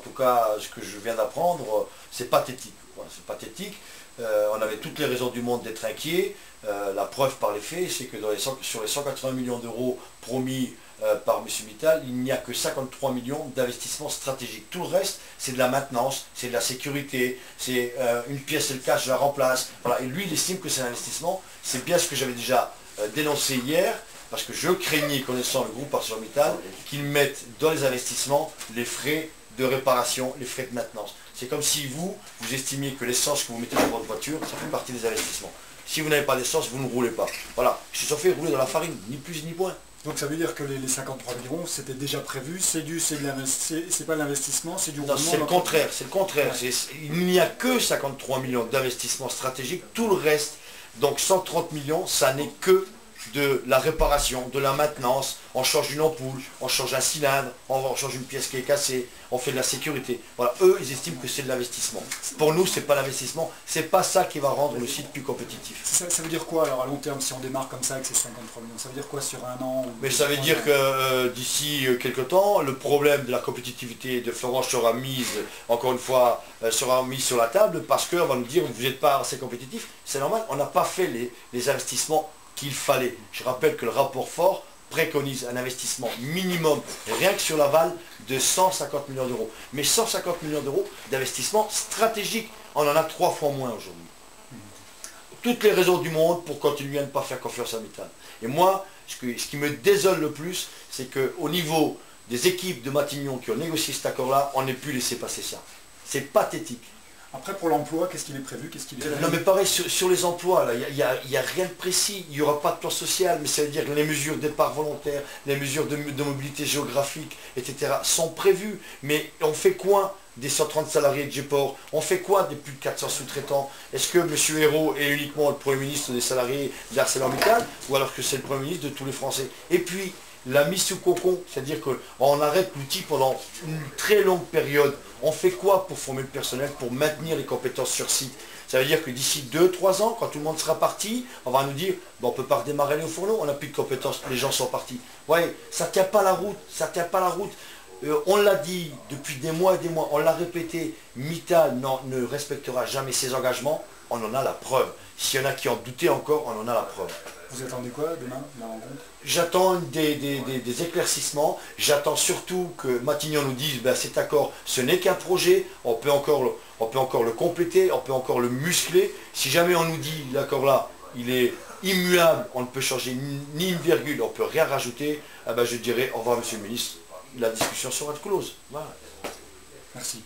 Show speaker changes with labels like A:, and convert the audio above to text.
A: tout cas, ce que je viens d'apprendre, c'est pathétique. Voilà, c'est pathétique. On avait toutes les raisons du monde d'être inquiets. La preuve par les faits, c'est que sur les 180 millions d'euros promis par M. Mittal, il n'y a que 53 millions d'investissements stratégiques. Tout le reste, c'est de la maintenance, c'est de la sécurité, c'est une pièce et le cash, je la remplace. Voilà. Et lui, il estime que c'est un investissement. C'est bien ce que j'avais déjà dénoncé hier, parce que je craignais, connaissant le groupe ArcelorMittal, qu'ils mettent dans les investissements les frais de réparation, les frais de maintenance. C'est comme si vous estimiez que l'essence que vous mettez dans votre voiture, ça fait partie des investissements. Si vous n'avez pas d'essence, vous ne roulez pas. Voilà, je suis fait rouler dans la farine, ni plus ni moins.
B: Donc ça veut dire que les 53 millions, c'était déjà prévu, c'est pas de l'investissement, c'est du roulement.
A: C'est le contraire, c'est le contraire. Ouais. Il n'y a que 53 millions d'investissements stratégiques, tout le reste, donc 130 millions, ça n'est que de la réparation, de la maintenance, on change une ampoule, on change un cylindre, on change une pièce qui est cassée, on fait de la sécurité. Voilà, eux, ils estiment que c'est de l'investissement. Pour nous, c'est pas l'investissement, c'est pas ça qui va rendre le site plus compétitif.
B: Ça veut dire quoi alors à long terme si on démarre comme ça avec ces 53 millions? Ça veut dire quoi sur un an?
A: Mais ça veut dire que d'ici quelques temps, le problème de la compétitivité de Florence sera mise, encore une fois, sera mis sur la table parce qu'on va nous dire vous n'êtes pas assez compétitif. C'est normal, on n'a pas fait les investissements qu'il fallait. Je rappelle que le rapport Fort préconise un investissement minimum, rien que sur l'aval, de 150 millions d'euros. Mais 150 millions d'euros d'investissement stratégique, on en a 3 fois moins aujourd'hui. Toutes les raisons du monde pour continuer à ne pas faire confiance à Mittal. Et moi, ce qui me désole le plus, c'est qu'au niveau des équipes de Matignon qui ont négocié cet accord-là, on n'ait pu laisser passer ça. C'est pathétique.
B: Après, pour l'emploi, qu'est-ce qu'il est prévu?
A: Non mais pareil, sur les emplois, il n'y a rien de précis, il n'y aura pas de plan social, mais ça veut dire que les mesures de départ volontaire, les mesures de mobilité géographique, etc. sont prévues. Mais on fait quoi des 130 salariés de Geport? On fait quoi des plus de 400 sous-traitants? Est-ce que M. Hérault est uniquement le Premier ministre des salariés d'ArcelorMittal, ou alors que c'est le Premier ministre de tous les Français? Et puis, la mise sous cocon, c'est-à-dire qu'on arrête l'outil pendant une très longue période. On fait quoi pour former le personnel, pour maintenir les compétences sur site? Ça veut dire que d'ici 2-3 ans, quand tout le monde sera parti, on va nous dire, bon, on ne peut pas redémarrer les fourneaux, on n'a plus de compétences, les gens sont partis. Ouais, ça ne tient pas la route, ça ne tient pas la route. On l'a dit depuis des mois et des mois, on l'a répété, Mittal ne respectera jamais ses engagements, on en a la preuve. S'il y en a qui en doutaient encore, on en a la preuve.
B: Vous attendez quoi demain, la rencontre?
A: J'attends des éclaircissements, j'attends surtout que Matignon nous dise ben, cet accord ce n'est qu'un projet, on peut encore le compléter, on peut encore le muscler. Si jamais on nous dit l'accord là, il est immuable, on ne peut changer ni une virgule, on ne peut rien rajouter, eh ben, je dirais au revoir monsieur le ministre, la discussion sera close. Voilà.
B: Merci.